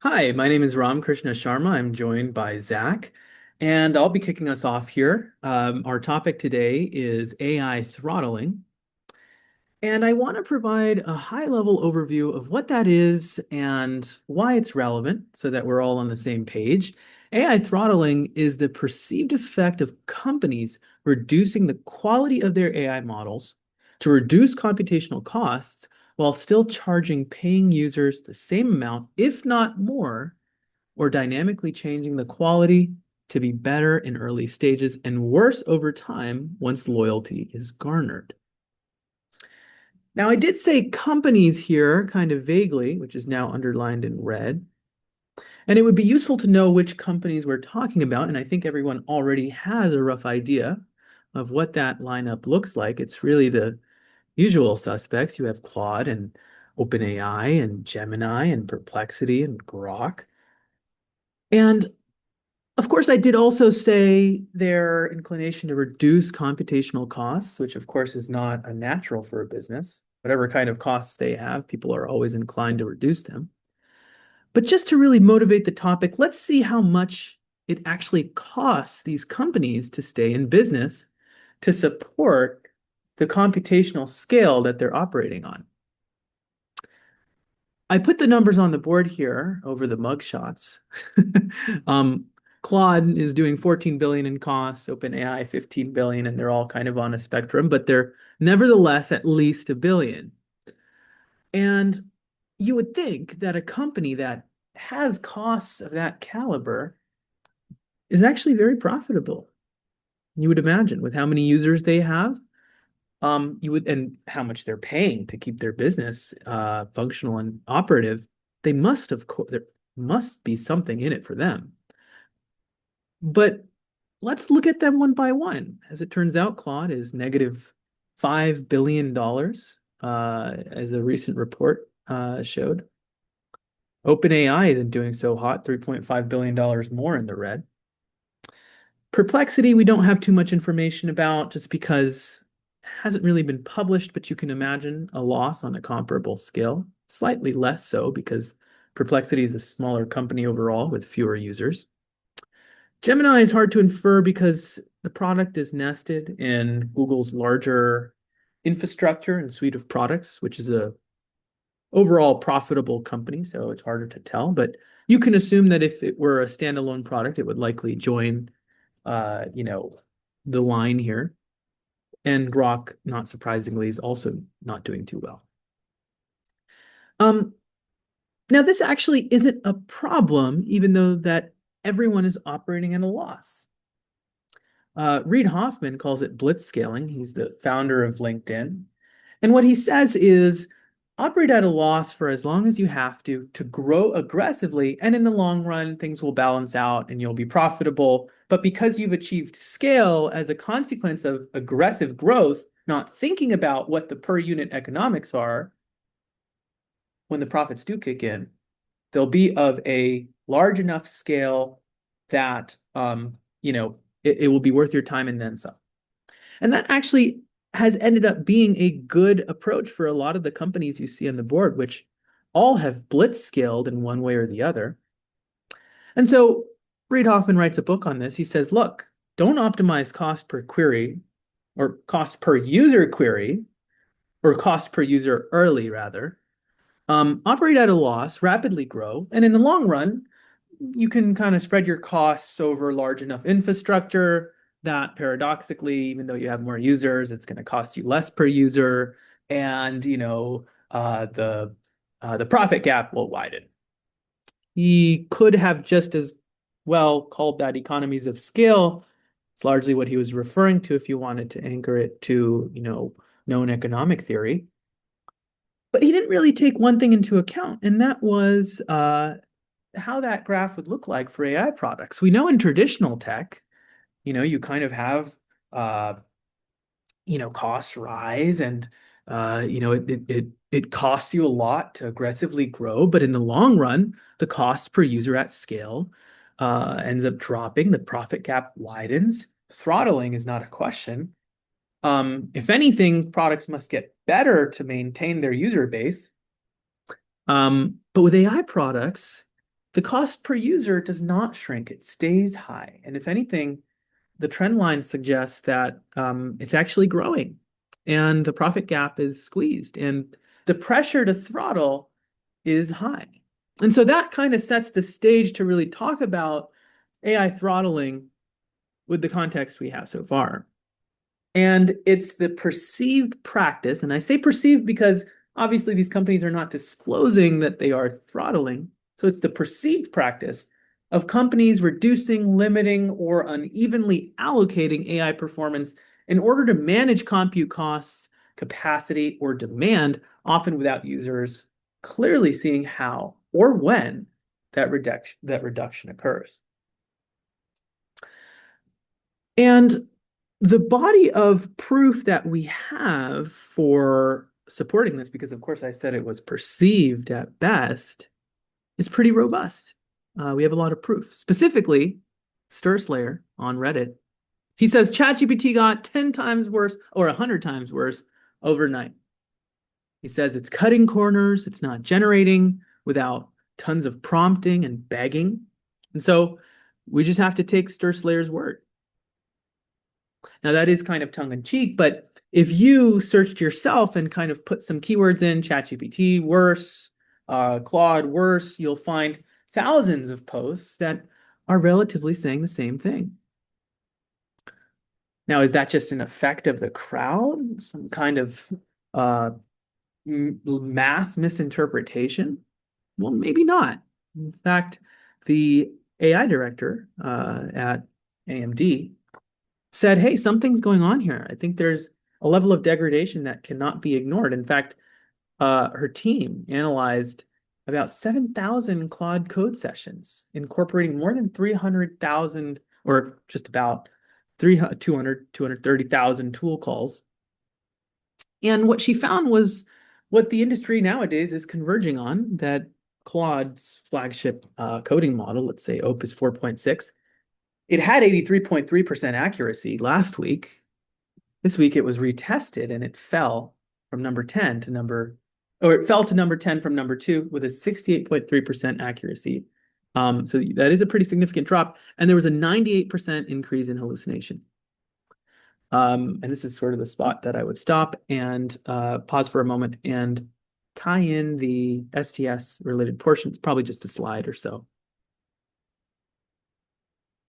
Hi, my name is Ram Krishna Sharma. I'm joined by Zach, and I'll be kicking us off here. Our topic today is AI throttling, and I want to provide a high-level overview of what that is and why it's relevant so that we're all on the same page. AI throttling is the perceived effect of companies reducing the quality of their AI models to reduce computational costs while still charging paying users the same amount, if not more, or dynamically changing the quality to be better in early stages and worse over time once loyalty is garnered. Now, I did say companies here kind of vaguely, which is now underlined in red. And it would be useful to know which companies we're talking about. And I think everyone already has a rough idea of what that lineup looks like. It's really the usual suspects. You have Claude and OpenAI and Gemini and Perplexity and Grok. And of course, I did also say their inclination to reduce computational costs, which of course is not unnatural for a business. Whatever kind of costs they have, people are always inclined to reduce them. But just to really motivate the topic, let's see how much it actually costs these companies to stay in business to support the computational scale that they're operating on. I put the numbers on the board here over the mugshots. um, Claude is doing 14 billion in costs, OpenAI 15 billion, and they're all kind of on a spectrum, but they're nevertheless at least a billion. And you would think that a company that has costs of that caliber is actually very profitable. You would imagine with how many users they have, you would, and how much they're paying to keep their business functional and operative. They must, of course, there must be something in it for them. But let's look at them one by one. As it turns out, Claude is negative $5 billion, as a recent report showed. OpenAI isn't doing so hot, $3.5 billion more in the red. Perplexity, we don't have too much information about just because it hasn't really been published, but you can imagine a loss on a comparable scale. Slightly less so because Perplexity is a smaller company overall with fewer users. Gemini is hard to infer because the product is nested in Google's larger infrastructure and suite of products, which is a overall profitable company, so it's harder to tell. But you can assume that if it were a standalone product, it would likely join, uh, you know, the line here. And Grok, not surprisingly, is also not doing too well. Um, Now this actually isn't a problem, even though that everyone is operating at a loss. Reid Hoffman calls it blitzscaling. He's the founder of LinkedIn. And what he says is operate at a loss for as long as you have to grow aggressively. And in the long run, things will balance out and you'll be profitable. But because you've achieved scale as a consequence of aggressive growth, not thinking about what the per unit economics are, when the profits do kick in, they'll be of a large enough scale that it will be worth your time and then some. And that actually has ended up being a good approach for a lot of the companies you see on the board, which all have blitz scaled in one way or the other. And so Reid Hoffman writes a book on this. He says, look, don't optimize cost per query or cost per user query or cost per user early, rather. Operate at a loss, rapidly grow, and in the long run, you can kind of spread your costs over large enough infrastructure that paradoxically, even though you have more users, it's going to cost you less per user, and the profit gap will widen. He could have just as well called that economies of scale. It's largely what he was referring to if you wanted to anchor it to, known economic theory. But he didn't really take one thing into account, and that was how that graph would look like for AI products. We know in traditional tech, you kind of have costs rise and it costs you a lot to aggressively grow, but in the long run, the cost per user at scale ends up dropping, the profit gap widens. Throttling is not a question. If anything, products must get better to maintain their user base. But with AI products, the cost per user does not shrink, it stays high. And if anything, the trend line suggests that it's actually growing and the profit gap is squeezed and the pressure to throttle is high. And so that kind of sets the stage to really talk about AI throttling with the context we have so far. And it's the perceived practice, and I say perceived because obviously these companies are not disclosing that they are throttling. So it's the perceived practice of companies reducing, limiting, or unevenly allocating AI performance in order to manage compute costs, capacity, or demand, often without users clearly seeing how or when that reduction occurs. And the body of proof that we have for supporting this, because of course I said it was perceived at best, is pretty robust. We have a lot of proof. Specifically, Sturslayer on Reddit. He says ChatGPT got 10 times worse or 100 times worse overnight. He says it's cutting corners, it's not generating without tons of prompting and begging. And so we just have to take Sturslayer's word. Now, that is kind of tongue in cheek, but if you searched yourself and kind of put some keywords in, ChatGPT, worse, Claude, worse, you'll find thousands of posts that are relatively saying the same thing. Now, is that just an effect of the crowd? Some kind of mass misinterpretation? Well, maybe not. In fact, the AI director at AMD said, hey, something's going on here. I think there's a level of degradation that cannot be ignored. In fact, her team analyzed about 7,000 Claude code sessions, incorporating more than 300,000 or just about 230,000 tool calls. And what she found was what the industry nowadays is converging on, that Claude's flagship coding model, let's say Opus 4.6, it had 83.3% accuracy last week. This week it was retested and it fell from number 10 to number, or it fell to number 10 from number 2 with a 68.3% accuracy. So that is a pretty significant drop. And there was a 98% increase in hallucination. And this is sort of the spot that I would stop and pause for a moment and tie in the STS related portion. It's probably just a slide or so.